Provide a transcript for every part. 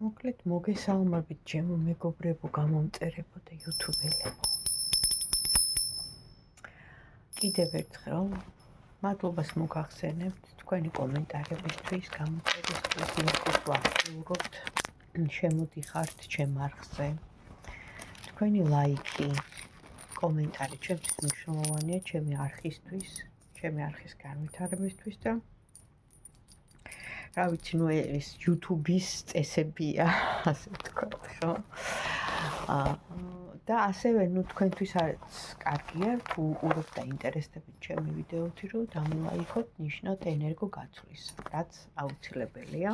მოკლედ მოგესალმებით ჩემო მეგობრებო, გამომწერებო და იუთუბელებო. კიდევ ერთხელ მადლობას მოგახსენებთ თქვენი კომენტარებისთვის, გამოწერისთვის, იმისთვის ვახსოვთ, შემოდიხართ ჩემ არხზე. თქვენი ლაიქი, კომენტარი ჩემთვის მნიშვნელოვანია ჩემი არხისთვის, ჩემი არხის განვითარებისთვის და რა ვიცი, ნუ ეს YouTube-ის წესებია, ასე ვთქვათ, ხო? და ასევე, ნუ თქვენთვის არც კარგია, თუ უყურებთ და ინტერესდებით ჩემი ვიდეოთი, რომ დამილაიქოთ, ნიშნოთ ენერგო გაცვლის, რაც აუცილებელია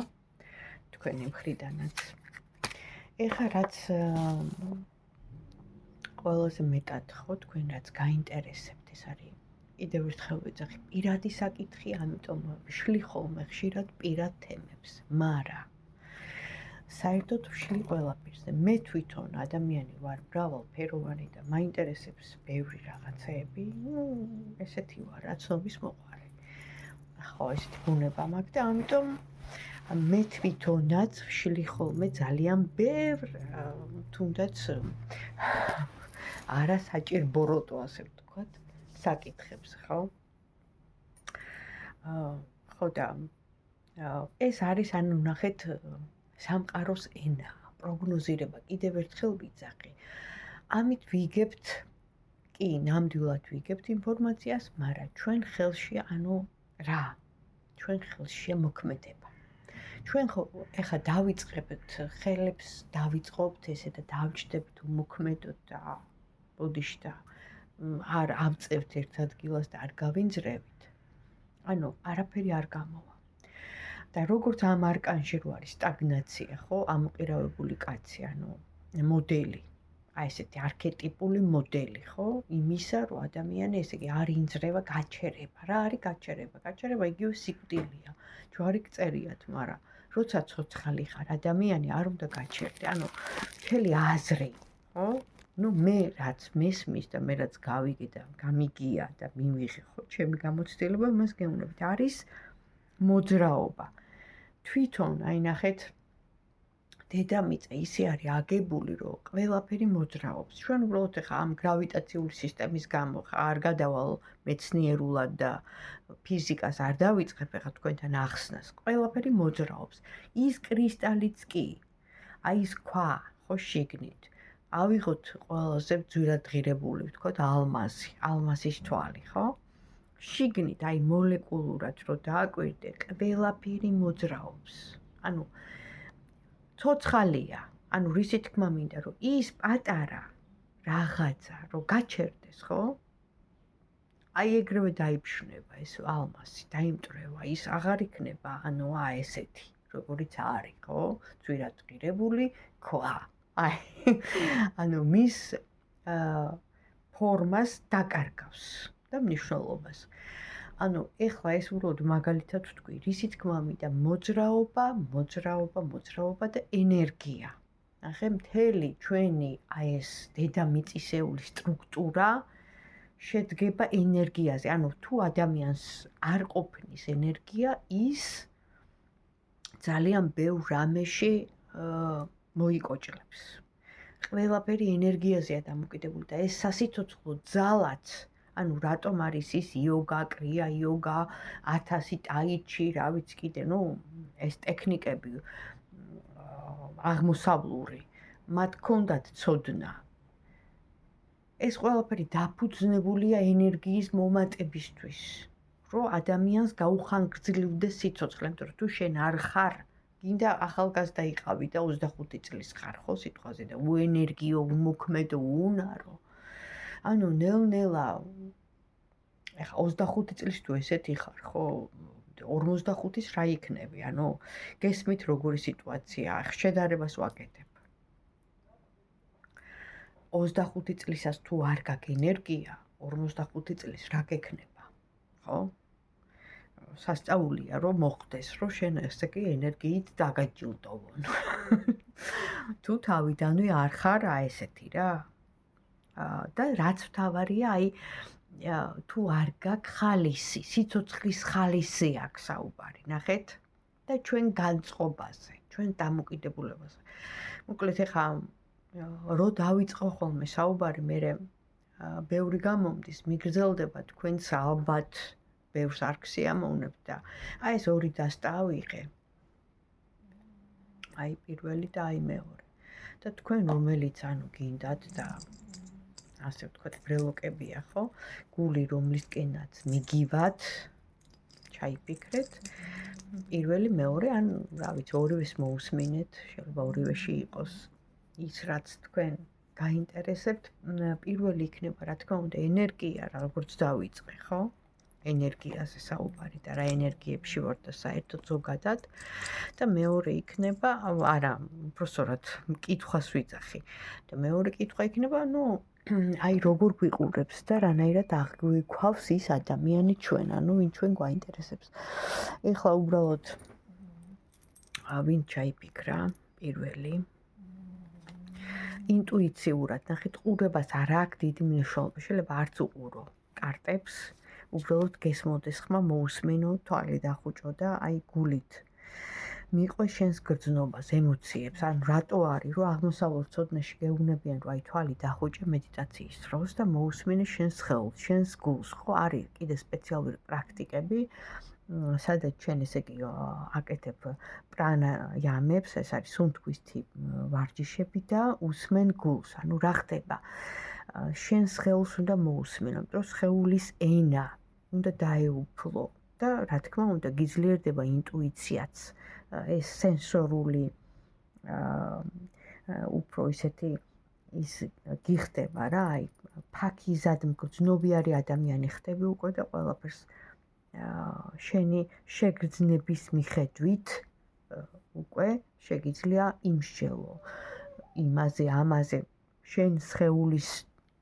თქვენი მხრიდანაც. ეხლა რაც ყველაზე მეტად ხო თქვენ რაც გაინტერესებთ, ეს არის კიდევ ერთხელ ვეძახი, პირადი საკითხი, ამიტომ ვშლი ხოლმე ხშირად პირად თემებს, მაგრამ საერთოდ ვშლი ყველაფერზე. მე თვითონ ადამიანი ვარ მრავალფეროვანი და მაინტერესებს ბევრი რაღაცეები, ესეთი ვარ, რაცნობის მოყვარე. ხო, ესეთი ბუნება მაქვს და ამიტომ მე თვითონაც ვშლი ხოლმე ძალიან ბევრ, თუნდაც არასაჭირბოროტო, ასე ვთქვათ, საკითხებს, ხო? ხო და ეს არის, ანუ ნახეთ, სამყაროს ენა, პროგნოზირება, კიდევ ერთხელ ვიძახი. ამით ვიგებთ, კი, ნამდვილად ვიგებთ ინფორმაციას, მაგრამ ჩვენ ხელში, ანუ რა? ჩვენ ხელშია მოქმედება. ჩვენ ხო ეხლა დავიწყებთ ხელებს, დავიწყობთ ესე და დავჭდებთ უმოქმედოდ და ბოდიში და არ ავწევთ ერთ ადგილას და არ გავინძრევით. ანუ არაფერი არ გამოვა. და როგორც ამ არკანში რო არის სტაგნაცია, ხო, ამოყირავებული კაცი, ანუ მოდელი, აი ესეთი არქეტიპული მოდელი, ხო, იმისა, რომ ადამიანი ესე იგი არ ინძრევა, გაჩერება. რა არის გაჩერება? გაჩერება იგივე სიკვდილია. ჯვარი გწერიათ, მაგრამ როცა ცოცხალი ხარ, ადამიანი არ უნდა გაჩერდე. ანუ მთელი აზრი, ხო? ნუ მე რაც მესმის და მე რაც გავიგე და გამიგია და მივიღე, ხო, ჩემი გამოცდილება მას გეუბნებით, არის მოძრაობა. თვითონ, აი ნახეთ, დედამიწა ისე არის აგებული, რომ ყველაფერი მოძრაობს. ჩვენ უბრალოდ ახლა ამ გრავიტაციული სისტემის გამო არ გადავალ მეცნიერულად და ფიზიკას არ დავიწყებ ახლა თქვენთან ახსნას. ყველაფერი მოძრაობს. ის კრისტალიც კი, აი ის ქვა, ხო, შიგნით. ავიღოთ ყველაზე ძვირადღირებული, ვთქვათ, ალმასი, ალმასის თვალი, ხო? შიგნით, აი მოლეკულურად რო დააკვირდე, ყველაფერი მოძრაობს. ანუ ცოცხალია, ანუ რისი თქმა მინდა, რომ ის პატარა რაღაცა, რომ გაჩერდეს, ხო? აი ეგრევე დაიფშნება ეს ალმასი, დაიმტრევა, ის აღარ იქნება, ანუ ესეთი, როგორიც არის, ხო? ძვირადღირებული ქვა. აი, ანუ მის ფორმას დაკარგავს და მნიშვნელობას. ანუ ეხლა ეს უბრალოდ მაგალითად ვთქვი, რისი თქმა მინდა, მოძრაობა და ენერგია. ნახე, მთელი ჩვენი აი ეს დედამიწისეული სტრუქტურა შედგება ენერგიაზე. ანუ თუ ადამიანს არ ყოფნის ენერგია, ის ძალიან ბევრ რამეში მოიკოჭლებს. ყველაფერი ენერგიაზეა დამოკიდებული და ეს სასიცოცხლო ძალაც, ანუ რატომ არის ის იოგა, კრია იოგა, 1000 ტაიჩი, რა ვიცი კიდე, ნუ ეს ტექნიკები აღმოსავლური, მათ ჰქონდათ ცოდნა. ეს ყველაფერი დაფუძნებულია ენერგიის მომატებისთვის, რომ ადამიანს გაუხანგრძლივდეს სიცოცხლე, იმიტომ რომ თუ შენ არ ხარ, გინდა ახალგაზრდა იყავი და 25 წლის ხარ, ხო, სიტყვაზე და უენერგიო, უმოქმედო, უნარო. ანუ ნელ-ნელა ეხა 25 წლის თუ ესეთი ხარ, ხო, 45-ის რა იქნები? ანუ გესმით როგორი სიტუაცია, შედარებას ვაკეთებ. 25 წლისას თუ არ გაქვს ენერგია, 45 წლის რა გექნება, ხო? სასწაულია რომ მოხდეს, რომ შენ ესე კი ენერგიით დაგაჯილდოვონ. თუ თავიდანვე არ ხარ ესეთი რა. და რაც თავარია, აი თუ არ გაქვს ხალისი, სიცოცხლის ხალისი აქვს საუბარი, ნახეთ? და ჩვენ განწყობაზე. ჩვენ დამოკიდებულებაზე. მოკლედ ეხლა რო დავიწყო ხოლმე საუბარი, მე ბევრი გამომდის, მიგრძელდება თქვენც ალბათ ბევრს არ გსიამოვნებთ და აი ეს ორი დასტა ავიღე. აი პირველი და აი მეორე. და თქვენ რომელიც გინდათ და ასე ვთქვათ, ბრელოკებია, ხო? გული რომლისკენაც მიგივათ, ჩაიფიქრეთ. პირველი, მეორე, ან რა ვიცი, ორივეს მოусმინეთ, შეიძლება ორივეში იყოს ის, რაც თქვენ გაინტერესებთ. პირველი იქნება, რა თქმა უნდა, ენერგია, როგორც დავიწყე, ხო? ენერგიაზე საუბარი და რა ენერგიებში ვარ და საერთოდ ზოგადად. და მეორე იქნება, არა, უბრალოდ კითხვას ვიძახი. და მეორე კითხვა იქნება, აი როგორ გვიყურებს და რანაირად აღვიქვავს ის ადამიანი ჩვენ, ვინ ჩვენ გვაინტერესებს. ეხლა უბრალოდ ვინ ჩაიფიქრა პირველი? ინტუიციურად ნახეთ, ყურებას არ აქვს დიდი მნიშვნელობა, შეიძლება არც უყურო კარტებს, უბრალოდ გესმოდეს ხმა, მოусმინო, თვალი დახუჭო და აი გულით მიყვე შენს გრძნობას, ემოციებს, ან რატო არის, რომ აღმოსავლურ ცოდნაში გეუბნებიან, რომ აი თვალი დახუჭე მედიტაციის დროს და მოусმინე შენს ხელს, შენს გულს, ხო, არის კიდე სპეციალური პრაქტიკები, სადაც ჩვენ ესე იგი აკეთებ პრანაიამებს, ეს არის სუნთქვისთი ვარჯიშები და უსმენ გულს, რა ხდება? შენს ხელს უნდა მოусმინო, რომ სხეულის ენა უნდა დაეუფლო და რა თქმა უნდა გიძლიერდება ინტუიციაც, ეს სენსორული უფრო ისეთი ის გიხდება რა, აი ფაქიზად მგრძნობიარე ადამიანი ხდები უკვე და ყველაფერს შენი შეგრძნების მიხედვით უკვე შეგიძლია იმსჯელო იმაზე, ამაზე, შენ სხეულის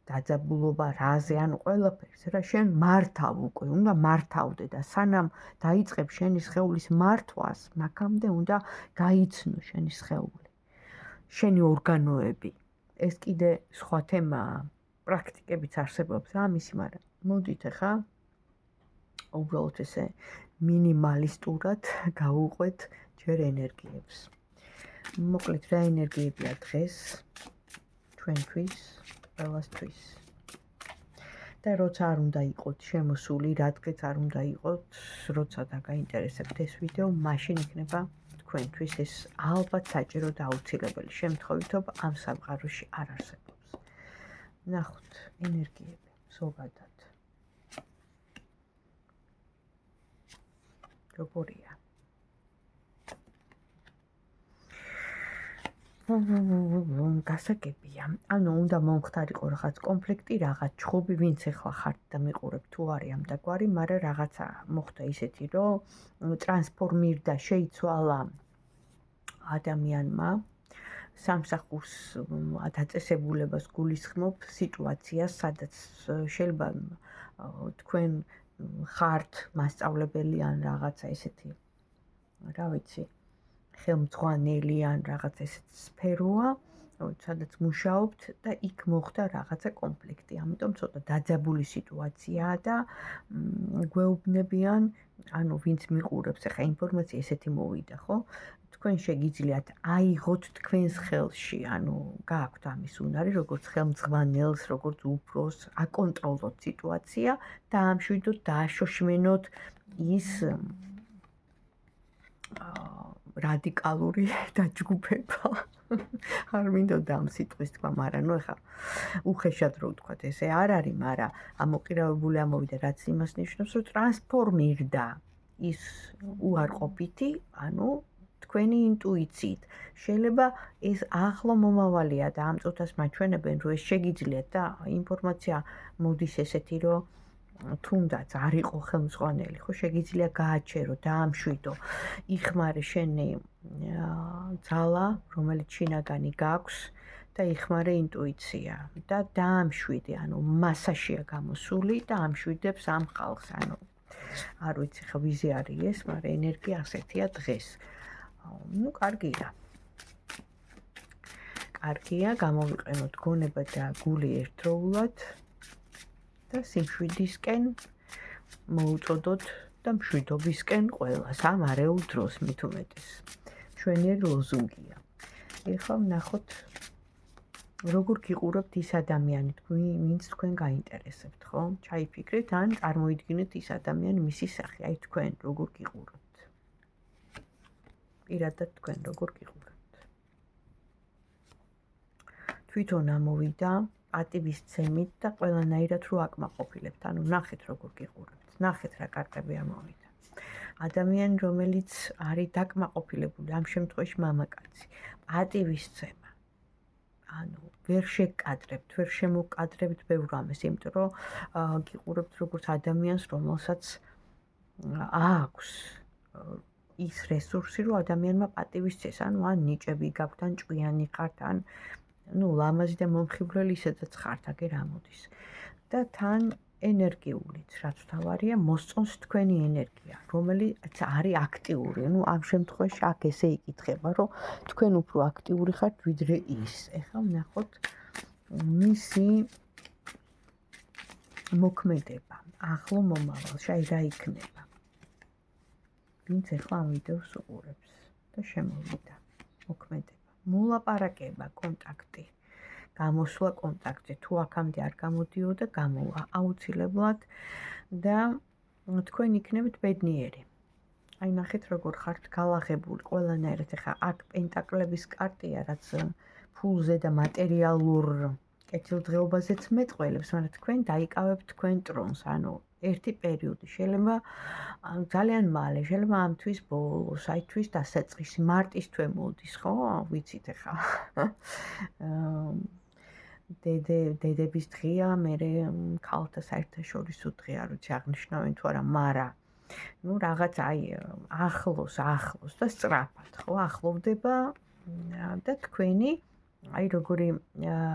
დაძაბულობა რაზე, ან ყველაფერს რა შენ მართავ უკვე, უნდა მართავდე და სანამ დაიწყებ შენი სხეულის მართვას, მაგამდე უნდა გაიცნო შენი სხეული, შენი ორგანოები. ეს კიდე სხვა თემაა, პრაქტიკებიც არსებობს ამისი, მაგრამ მოდით ახლა უბრალოდ ესე მინიმალისტურად გავუყვეთ ჯერ ენერგიებს. მოკლედ რა ენერგიებია დღეს ჩვენთვის, ყველასთვის. და როცა არ უნდა იყოთ შემოსული, რადგან არ უნდა იყოთ, როცა დაგაინტერესებთ ეს ვიდეო, მაშინ იქნება თქვენთვის ეს ალბათ საჭირო და აუცილებელი. შემთხვევითობა ამ სამყაროში არ არსებობს. ნახოთ ენერგიები ზოგადად. როგორია? გასაგებია. უნდა მომხდარიყო რაღაც კონფლიქტი, რაღაც ჩხუბი, ვინც ახლა ხართ და მიყურებ თუ არის ამდაგვარი, მაგრამ რაღაცა მოხდა ისეთი, რომ ტრანსფორმირდა, შეიცვალა ადამიანმა სამსახურს დაწესებულებას გულისხმობ სიტუაციას, სადაც შეიძლება თქვენ ხართ მასწავლებელი ან რაღაცა ესეთი, რა ვიცი, ხელმძღვანელი ან რაღაც ესეთი სფეროა, სადაც მუშაობთ და იქ მოხდა რაღაცა კონფლიქტი. ამიტომ ცოტა დაძაბული სიტუაციაა და გვეუბნებიან, ვინც მიყურებს ახლა ინფორმაცია ესეთი მოვიდა, ხო? თქვენ შეგიძლიათ აიღოთ თქვენს ხელში, გააქვთ ამის უნარი, როგორც ხელმძღვანელს, როგორც უფროსს, აკონტროლოთ სიტუაცია, დაამშვიდოთ, დააშოშმენოთ ის რადიკალური დაჯგუფება. არ მინდოდა ამ სიტყვის თქვა, მაგრამ ახლა უხეშად რო ვთქვათ, ესე არ არის, მაგრამ ამოყირავებული ამოვიდა, რაც იმას ნიშნავს, რომ ტრანსფორმირდა ის უარყოფითი, თქვენი ინტუიციით. შეიძლება ეს ახლო მომავალია და ამ წუთას მაჩვენებენ, რომ ეს შეგიძლიათ და ინფორმაცია მოდის ესეთი, რომ თუნდაც არ იყო ხელმძღვანელი, ხო, შეგიძლია გააჩერო, დაამშვიდო, იხმარე შენი ძალა, რომელიც შინაგანი გაქვს და იხმარე ინტუიცია და დაამშვიდე, მასაშია გამოსული და ამშვიდებს ამ ხალხს, არ ვიცი ხა ვიზე არის ეს, მაგრამ ენერგია ასეთია დღეს. კარგია. კარგია, გამოვიყენოთ გონება და გული ერთდროულად და სიმშვიდისკენ მოუწოდოთ და მშვიდობისკენ ყველას, ამ არეულ დროს მით უმეტეს. ჩვენი ლოზუნგია. ეხლა ვნახოთ როგორ გიყურებთ ის ადამიანი, ვინც თქვენ გაინტერესებთ, ხო? ჩაიფიქრეთ, ან წარმოიდგინეთ ის ადამიანი მისი სახე, აი თქვენ როგორ გიყურებთ. პირადად თქვენ როგორ გიყურებთ. თვითონ ამოვიდა პატივისცემით და ყველანაირად რო აკმაყოფილებთ, ანუ ნახეთ როგორ გიყურებთ, ნახეთ რა კარტები ამოვიდა. ადამიანი, რომელიც არის დაკმაყოფილებული, ამ შემთხვევაში მამაკაცი, პატივისცემა. ანუ ვერ შეკადრებთ, ვერ შემოკადრებთ ბევრ ამას, იმიტომ რომ გიყურებთ როგორც ადამიანს, რომელსაც აქვს ის რესურსი, რომ ადამიანმა პატივისცეს, ანუ ან ნიჭები გაქვთ, ან ჭკვიანი ხართ, ან ლამაზი და მომხიბვლელი ისედაც ხართ, აგერ ამოდის. და თან ენერგიულიც, რაც თავარია, მოსწონს თქვენი ენერგია, რომელიც არის აქტიური. ამ შემთხვევაში აქ ესე იკითხება, რომ თქვენ უფრო აქტიური ხართ, ვიდრე ის. ეხლა ვნახოთ მისი მოქმედება, ახლო მომავალში, აი რა იქნება. ვინც ეხლა ამ ვიდეოს უყურებს და შემოვიდა მოქმედება, მოლაპარაკება, კონტაქტი, გამოსვლა კონტაქტზე, თუ აქამდე არ გამოდიოდა, გამოვა აუცილებლად და თქვენ იქნებით ბედნიერი. აი ნახეთ როგორ ხართ გალაღებული ყველანაირად. ეხლა აქ პენტაკლების კარტია, რაც ფულზე და მატერიალურ კეთილდღეობაზეც მეტყველებს, მაგრამ თქვენ დაიკავებთ თქვენ ტრონს, ანუ ერთი პერიოდი შეიძლება ძალიან მალე, შეიძლება ამ თვის ბოლოს, აი თვის დასაწყისი, მარტის თვე მოდის, ხო? ვიცით ეხლა. დედების დღეა, მერე ქალთა საერთაშორისო დღეა, როცა აღნიშნავენ თუ არა, მაგრამ რაღაც აი ახლოს და სწრაფად, ხო? ახლოვდება და თქვენი აი როგორი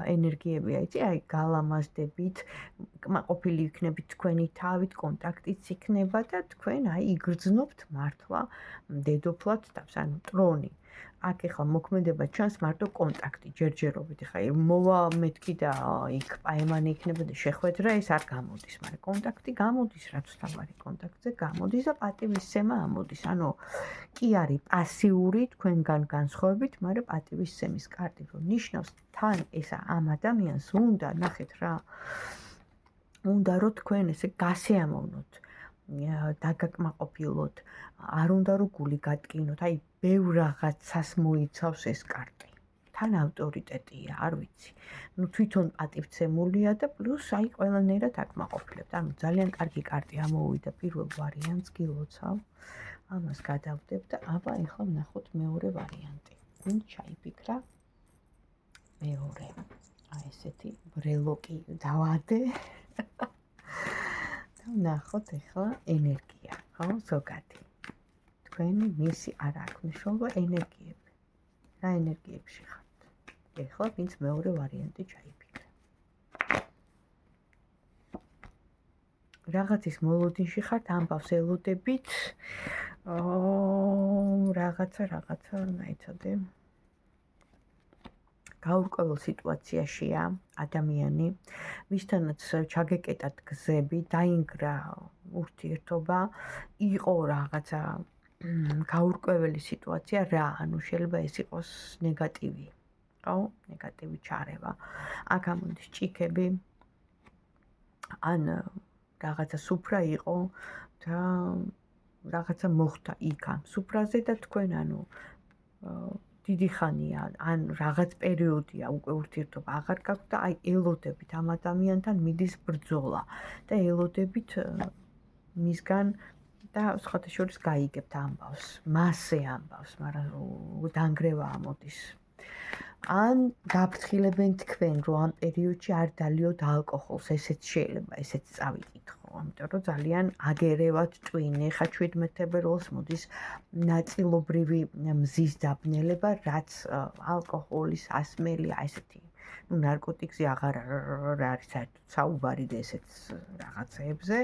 ენერგიებია, იცი, აი გალამაზდებით, კმაყოფილი იქნებით თქვენი თავით, კონტაქტიც იქნება და თქვენ აი იგრძნობთ მართლა დედოფლად თავს, ანუ ტრონი. აქ ეხლა მოქმედება ჩანს მარტო კონტაქტი, ჯერჯერობით. ეხლა მოვა მეთქი და იქ პაემანი იქნება და შეხვედრა, ეს არ გამოდის, მაგრამ კონტაქტი გამოდის, რაც თავარი კონტაქტზე გამოდის და პატივისცემა ამოდის. ანუ კი არის პასიური თქვენგან განსხვავებით, მაგრამ პატივისცემის კარტი რო ნიშნავს, თან ესა ამ ადამიანს უნდა, ნახეთ რა, უნდა რომ თქვენ ესე გასიამოვნოთ, დაგაკმაყოფილოთ, არ უნდა რომ გული გატკინოთ, აი ბევრ რაღაცას მოიცავს ეს კარტი. თან ავტორიტეტია, არ ვიცი. თვითონ პატივცემულია და პლუს აი ყველანაირად აკმაყოფილებთ. ანუ ძალიან კარგი კარტი ამოვიდა პირველ ვარიანტს გილოცავ. ამას გადავდებ და აბა ეხლა ვნახოთ მეორე ვარიანტი. ვინ ჩაიფიქრა? მეორე. აი ესეთი ბრელოკი დავადე. და ვნახოთ ეხლა ენერგია, ხო, ზოგადი. თქვენი მისი არ აქვს მნიშვნელობა ენერგიები. რა ენერგიებში ხართ? ეხლა ვინც მეორე ვარიანტი ჩაიფიქრა. რაღაცის მოლოდინში ხართ, ამბავს ელოდებით. რაღაცა ნაიცადე. გაურკვეველ სიტუაციაშია ადამიანი, ვისთანაც ჩაგეკეტათ გზები, დაინგრა ურთიერთობა, იყო რაღაცა გაურკვეველი სიტუაცია რა, ანუ შეიძლება ეს იყოს ნეგატივი, ხო? ნეგატივი ჩარევა. აქ ამოდის ჭიქები, ან რაღაცა სუფრა იყო და რაღაცა მოხდა იქ ამ სუფრაზე და თქვენ ანუ დიდი ხანია, ან რაღაც პერიოდია უკვე ურთიერთობა აღარ გაქვთ და აი ელოდებით ამ ადამიანთან მიდის ბრძოლა და ელოდებით მისგან და სხვათა შორის გაიგებთ ამბავს, მასე ამბავს, მაგრამ დანგრევა ამოდის. ან გაფრთხილებენ თქვენ, რომ ამ პერიოდში არ დალიოთ ალკოჰოლს, ესეც შეიძლება, ესეც წავიკითხო, ამიტომ რომ ძალიან აგერევად ტვინი. ხა 17 ბეროლს მოდის ნაწილობრივი მზის დაბნელება, რაც ალკოჰოლის ასმელი, აი ესეთი ნარკოტიკზე აღარ არის საერთოდ საუბარი და ესეც რაღაცეებზე,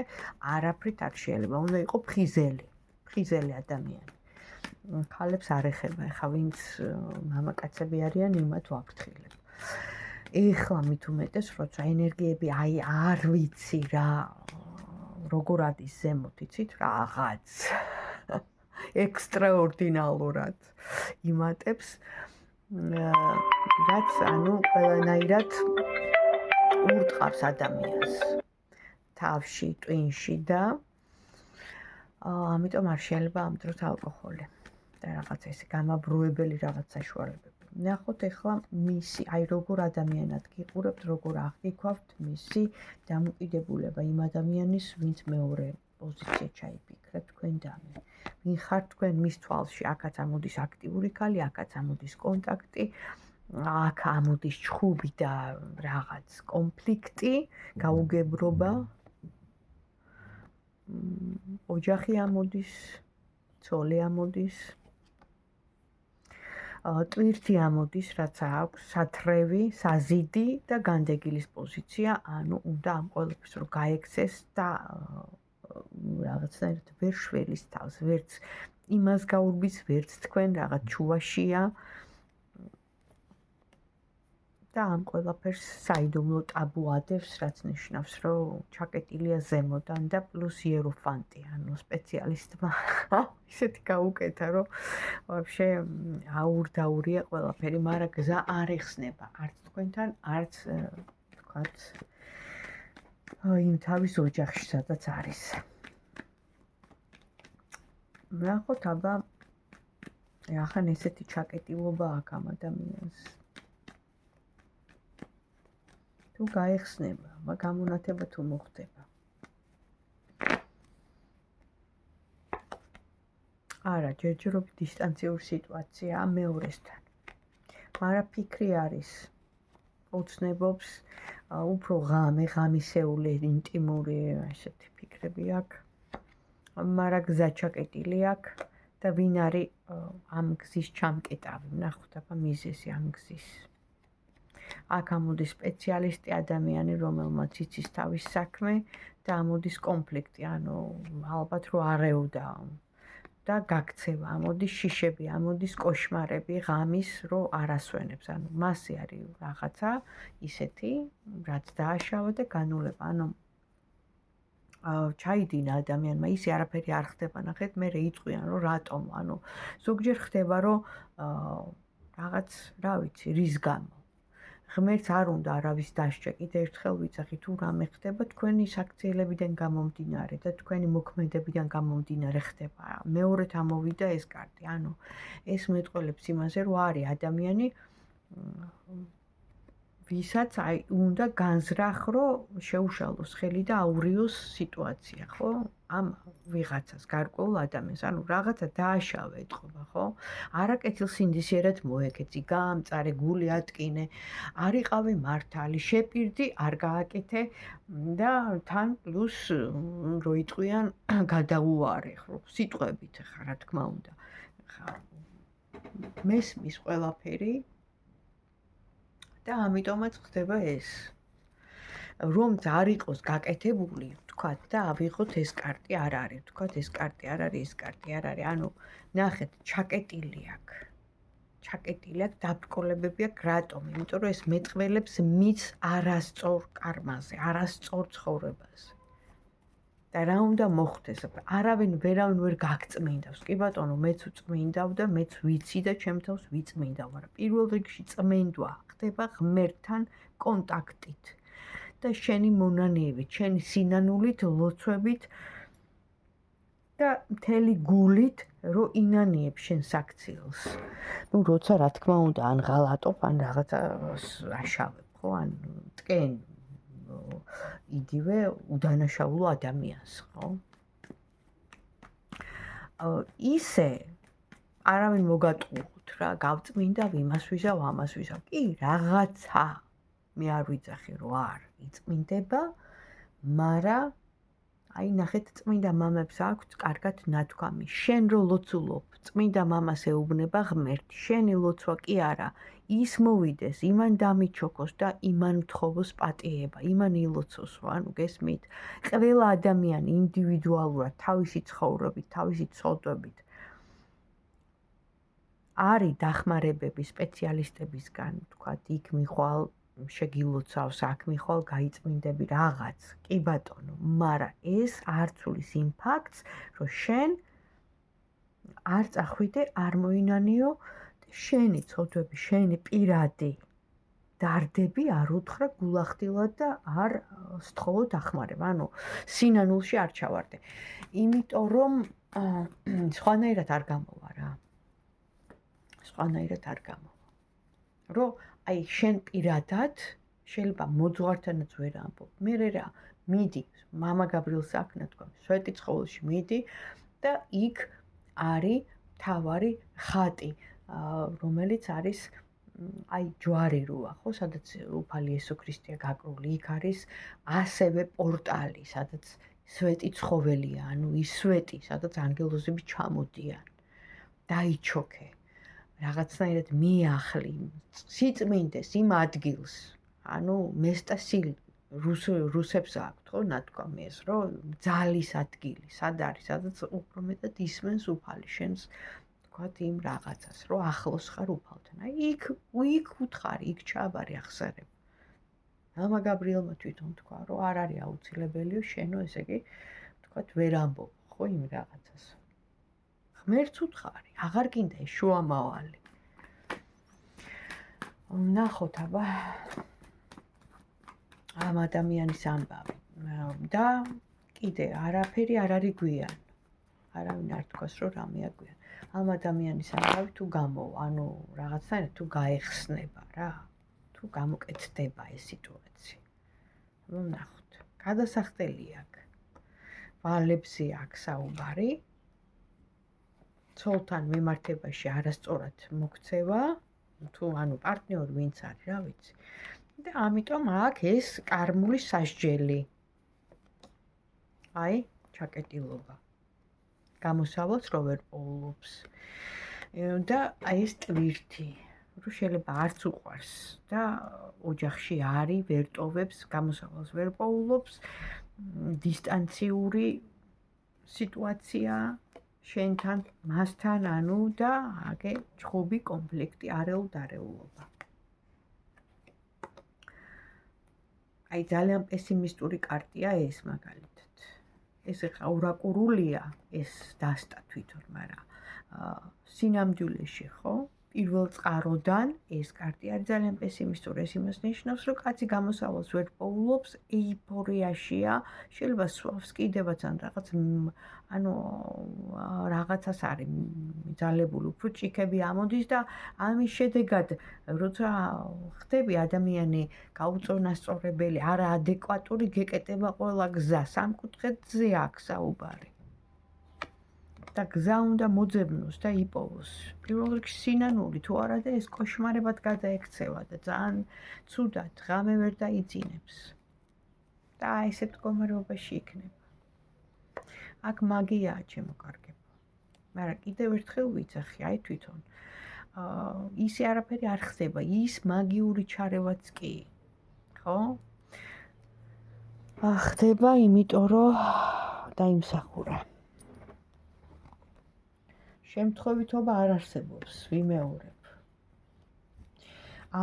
არაფრით არ შეიძლება, უნდა იყოს ფხიზელი ადამიანი. ქალებს არ ეხება, ეხლა ვინც მამაკაცები არიან, იმათ ვაფრთხილებ. ეხლა მით უმეტეს, როცა ენერგიები აი არ ვიცი რა, როგორ არის ზემოთ, იცით, რაღაც ექსტრაორდინალურად იმატებს, რაც ყველანაირად ურტყავს ადამიანს თავში, ტვინში და ამიტომ არ შეიძლება ამ დროს ალკოჰოლი და რაღაც ესე გამაბრუებელი რაღაც საშუალებები. ნახოთ ახლა მისი, როგორ ადამიანად გიყურებთ, როგორ აღიქვავთ მისი დამოკიდებულება იმ ადამიანის, ვინც მეორე პოზიცია ჩაიფიქრეთ თქვენ დამე. ვინ ხართ თქვენ მის თვალში, აქაც ამოდის აქტიური ქალი, აქაც ამოდის კონტაქტი, აქ ამოდის ჩხუბი და რაღაც კონფლიქტი, გაუგებრობა. ოჯახი ამოდის, ცოლი ამოდის, ტვირთი ამოდის, რაც აქვს, სათრევი, საზიდი და განდეგილის პოზიცია, უნდა ამ ყველაფერს რომ გაექცეს და რაღაცნაირად ვერ შველის თავს, ვერც იმას გაურბის, ვერც თქვენ რაღაც ჩუვაშია და ამ ყველაფერს საიდუმლო ტაბუ ადევს, რაც ნიშნავს, რომ ჩაკეტილია ზემოდან და პლუს იეროფანტი, სპეციალისტმა ისეთი გაუკეთა, რომ ვაფშე აურდაურია ყველაფერი, მაგრამ გზა არ ეხსნება არც თქვენთან, არც თქვათ იმ თავის ოჯახში, სადაც არის. ნახოთ, აბა ახლა ესეთი ჩაკეტილობა აქვს ამ ადამიანს. თუ გაეხსნება, გამონათება თუ მოხდება. არა, ჯერჯერობით დისტანციური სიტუაციაა მეორესთან. მაგრამ ფიქრი არის, უცნებობს, უფრო ღამისეული, ინტიმური, ესეთი ფიქრები აქვს. მაგრამ გზა ჩაკეტილი აქვს და ვინ არის ამ გზის ჩამკეტავი, ნახოთ აბა მიზეზი ამ გზის. აქ ამოდის სპეციალისტი ადამიანი, რომელმაც იცის თავის საქმე და ამოდის კონფლიქტი, ალბათ რომ არეოდა და გაქცევა, ამოდის შიშები, ამოდის კოშმარები, ღამის რომ არასვენებს, მასე არის რაღაცა ისეთი, რაც დააშავა და განულება, ჩაიდინა ადამიანმა, ისე არაფერი არ ხდება, ნახეთ, მე იწყვიან რომ რატომ, ზოგჯერ ხდება რომ რაღაც, რა ვიცი, რის გამო ღმერთს არ უნდა არავის დასჭა, კიდე ერთხელ ვიცახი, თუ რამე ხდება, თქვენი საქციელებიდან გამომდინარე და თქვენი მოქმედებიდან გამომდინარე ხდება. მეორედ ამოვიდა ეს კარტი, ეს მეტყველებს იმაზე, რომ არის ადამიანი, ვისაც უნდა განზრახ, რომ შეუშალოს ხელი და აურიოს სიტუაცია, ხო? ამ ვიღაცას გარკვეულ ადამიანს, რაღაცა დააშავე ეთყობა, ხო? არაკეთილსინდისიერად მოეკეცი, გაამწარე, გული ატკინე, არ იყავი მართალი, შეპირდი, არ გააკეთე და თან პლუს რო იტყვიან გადაუარე, ხო? სიტყვებით ხა, რა თქმა უნდა. ხა მესმის ყველაფერი და ამიტომაც ხდება ეს. რომც არ იყოს გაკეთებული, ვთქვათ და ავიღოთ ეს კარტი არ არის, ვთქვათ ეს კარტი არ არის, ეს კარტი არ არის. ნახეთ, ჩაკეტილი აქვს. ჩაკეტილი აქვს, დაბრკოლებები აქვს, რატომ? იმიტომ რომ ეს მეტყველებს მის არასწორ კარმაზე, არასწორ ცხოვრებაზე. და რა უნდა მოხდეს? ვერავინ ვერ გაგწმინდავს. კი ბატონო, მეც ვწმინდავ და მეც ვიცი და ჩემ თავს ვიწმინდავ, მაგრამ პირველ რიგში წმენდვა ხდება ღმერთთან კონტაქტით და შენი მონანიებით, შენი სინანულით, ლოცვებით და მთელი გულით, რომ ინანიებ შენ საქციელს. როცა რა თქმა უნდა, ან ღალატობ, ან რაღაცა აშავებ, ხო? ან ტკენ იგივე უდანაშაულო ადამიანს, ხო? ისე არავინ მოგატყუოთ რა, გავწმინდავ, იმას ვიზავ, ამას ვიზავ. კი, რაღაცა მე არ ვიძახი, რომ არ იწმინდება, მაგრამ ნახეთ, წმინდა მამებს აქვთ კარგად ნათქვამი. შენ რო ლოცულობ, წმინდა მამას ეუბნება ღმერთი. შენი ლოცვა კი არა, ის მოვიდეს, იმან დამიჩოქოს და იმან მთხოვოს პატიება, იმან ილოცოსო, გესმით? ყველა ადამიანი ინდივიდუალურად, თავისი ცხოვრობით, თავისი ცოდვებით არის დახმარებები სპეციალისტებისგან, თქვათ, იქ მიხვალ შეგილოცავს, აქ მიხვალ გაიწმინდები რაღაც. კი ბატონო, მაგრამ ეს არ ცulis იმ ფაქტს, რომ შენ არ წახვიდე, არ მოინანიო, შენი ცოდვები, შენი პირადი დარდები არ უთხრა გულახდილად და არ სთხოვო დახმარება. ანუ სინანულში არ ჩავარდე. იმიტომ რომ სხვანაირად არ გამოვა რა. სხვანაირად არ გამოვა. რომ აი შენ პირადად შეიძლება მოძღვართანაც ვერ ამბობ. მე რა მიდი მამა გაბრიელს აქ ნათქვა სვეტიცხოველში მიდი და იქ არის თავარი ხატი რომელიც არის აი ჯვარი როა ხო სადაც უფალი იესო ქრისტეა გაკრული იქ არის ასევე პორტალი სადაც სვეტიცხოველია ანუ ის სვეტი სადაც ანგელოზები ჩამოდიან დაიჩოქე რაღაცნაირად მიახლი სიწმინდეს იმ ადგილს ანუ მესტასილ რუსებს აქვთ ხო ნათქვამი ეს რომ ძალის ადგილი სად არის სადაც უფრო მეტად ისმენს უფალი შენს თქვათ იმ რაღაცას რომ ახლოს ხარ უფალთან აი იქ უთხარი იქ ჩაბარი ახსენებ მამა გაბრიელმა თვითონ თქვა რომ არ არის აუცილებელიო შენო ესე იგი თქვათ ვერ ამბობ ხო იმ რაღაცას ღმერთს უთხარი აღარ გინდა ეს შუამავალი ნახოთ აბა ამ ადამიანის ამბავი და კიდე არაფერი არ არის გვიან არავინ არ თქვას რომ რამეა გვიან ამ ადამიანის ამბავი თუ გამოვა ანუ რაღაცნაირად თუ გაეხსნება რა თუ გამოკეთდება ეს სიტუაცია ну ნახოთ გადასახდელი აქ ვალებზე აქ საუბარი ცოლთან მიმართებაში არასწორად მოქცევა თუ ანუ პარტნიორი ვინც არის რა ვიცი და ამიტომ აქ ეს კარმული სასჯელი აი ჩაკეტილობა გამოსავალს რო ვერ პოულობს და აი ეს ტვირთი რომ შეიძლება არც უყვარს და ოჯახში არის ვერ ტოვებს გამოსავალს ვერ პოულობს დისტანციური სიტუაცია შენთან მასთან ანუ და აგე ჩხუბი კონფლიქტი არეულობა აი ძალიან პესიმისტური კარტია ეს მაგალითად ეს ხა ურაკურულია ეს დასტა თვითონ მაგრამ სინამდვილეში ხო პირველ წყაროდან ეს კარტი არის ძალიან პესიმისტური ეს იმას ნიშნავს რომ კაცი გამოსავალს ვერ პოულობს ეიფორიაშია შეიძლება სვავს კიდევაც ან რაღაც ანუ რაღაცას არის ძალებული უფრო ჭიქები ამოდის და ამის შედეგად როცა ხდები ადამიანი გაუწონასწორებელი არაადეკვატური გეკეტება ყველა გზა სამკუთხედზე აქვს საუბარი და გზა უნდა მოძებნოს და იპოვოს. პირველ რიგში სინანული თუ არა და ეს კოშმარებად გადაექცევა და ძალიან ცუდად ღამე ვერ დაიძინებს. და ესეთ მდგომარეობაში იქნება. აქ მაგიაა ჩემო კარგებო. მაგრამ კიდევ ერთხელ ვიცახი, აი თვითონ. ისე არაფერი არ ხდება, ის მაგიური ჩარევაც კი. ხო? ხდება, იმიტომ რომ დაიმსახურა. შემთხვევითობა არ არსებობს, ვიმეორებ.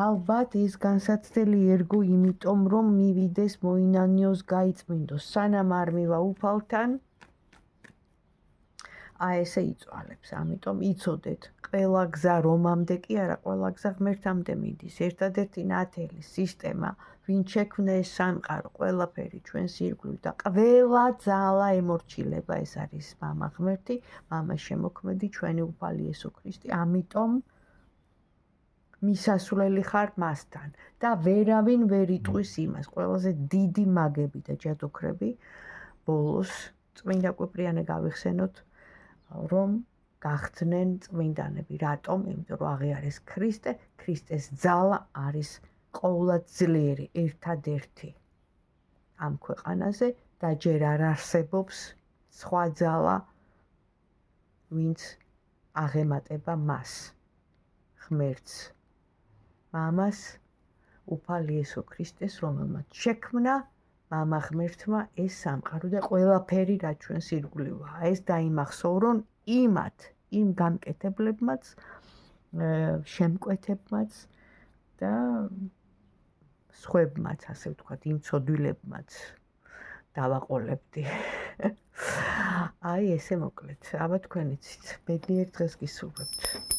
ალბათ ეს განსაცდელი ერგო იმიტომ რომ მივიდეს მოინანიოს გაიწმინდოს სანამ არ მივა უფალთან ესე იწვალებს ამიტომ იცოდეთ ყველა გზა რომამდე კი არა ყველა გზა ღმერთამდე მიდის ერთადერთი ნათელი სისტემა ვინ შექმნა ეს სამყარო ყველაფერი ჩვენს ირგვლივ და ყველა ძალა ემორჩილება ეს არის მამა ღმერთი მამა შემოქმედი ჩვენი უფალი იესო ქრისტე ამიტომ მისასვლელი ხარ მასთან და ვერავინ ვერ იტყვის იმას ყველაზე დიდი მაგები და ჯადოქრები ბოლოს წმინდა კვიპრიანე გავიხსენოთ რომ გახდნენ წმინდანები რატომ იმიტომ რომ აღიარეს ქრისტე ქრისტეს ძალა არის ყოვლად ძლიერი ერთადერთი ამ ქვეყანაზე და ჯერ არ არსებობს სხვა ძალა ვინც აღემატება მას ღმერთს მამას უფალი იესო ქრისტეს რომელმაც შექმნა მამა ღმერთმა ეს სამყარო და ყველაფერი რაც ჩვენს ირგვლივაა ეს დაიმახსოვრონ იმათ იმ გამკეთებლებმაც შემკვეთებმაც და სხვებმაც ასე ვთქვათ იმ ცოდვილებმაც დავაყოლებდი აი ესე მოკლედ. აბა თქვენ იცით. ბედნიერ დღეს გისურვებთ.